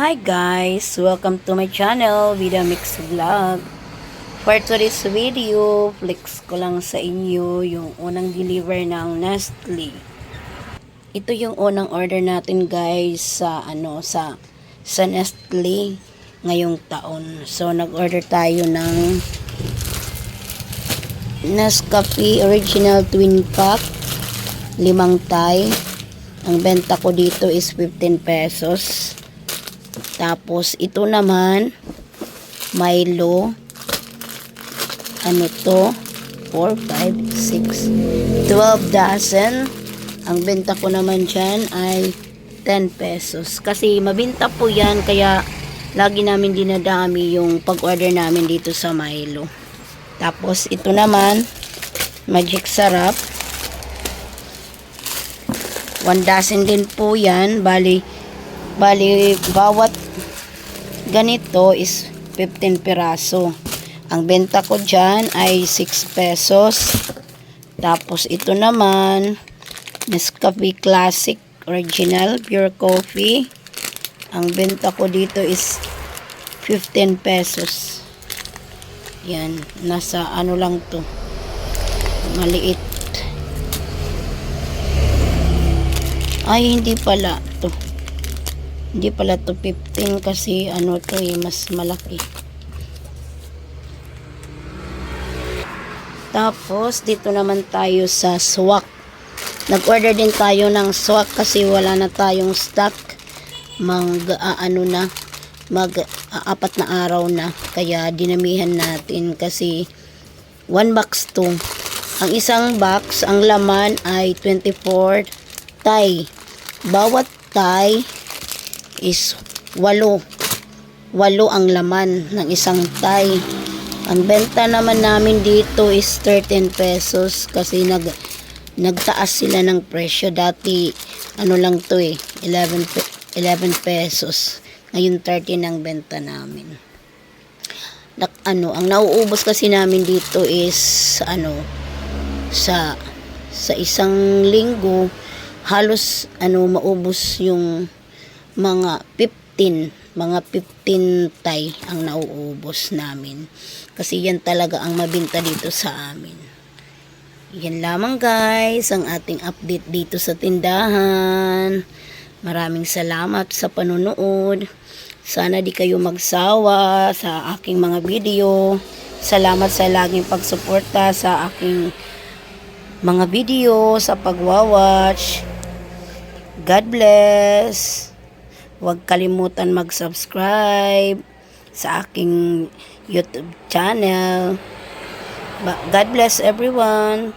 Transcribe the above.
Hi guys! Welcome to my channel, Vida Mix Vlog. For today's video, flex ko lang sa inyo yung unang deliver ng Nestle. Ito yung unang order natin guys sa Nestle ngayong taon. So nag-order tayo ng Nescafe Original Twin Pack, 5 Thai. Ang benta ko dito is 15 pesos. Tapos ito naman Milo, ano to, 4, 5, 6, 12 dozen. Ang benta ko naman dyan ay 10 pesos. Kasi mabinta po yan, kaya lagi namin dinadami yung pag-order namin dito sa Milo. Tapos ito naman Magic Sarap, 1 dozen din po yan. Bali bawat ganito is 15 piraso. Ang benta ko dyan ay 6 pesos. Tapos ito naman Nescafe Classic Original Pure Coffee. Ang benta ko dito is 15 pesos. Yan, nasa ano lang to, maliit. Ay, hindi pala to 15 kasi ano to mas malaki. Tapos dito naman tayo sa swak. Nag-order din tayo ng swak kasi wala na tayong stock. Mag-apat na araw na, kaya dinamihan natin kasi 1 box to. Ang isang box, ang laman ay 24 Thai. Bawat Thai is 8 ang laman ng isang Thai. Ang benta naman namin dito is 13 pesos kasi nagtaas sila ng presyo. Dati ano lang to 11 pesos. Ngayon 13 ang benta namin. Ang nauubos kasi namin dito is sa isang linggo halos maubos yung mga 15 Thai ang nauubos namin. Kasi yan talaga ang mabinta dito sa amin. Yan lamang guys ang ating update dito sa tindahan. Maraming salamat sa panonood. Sana di kayo magsawa sa aking mga video. Salamat sa laging pagsuporta sa aking mga video, sa pagwawatch. God bless. Huwag kalimutan mag-subscribe sa aking YouTube channel. God bless everyone.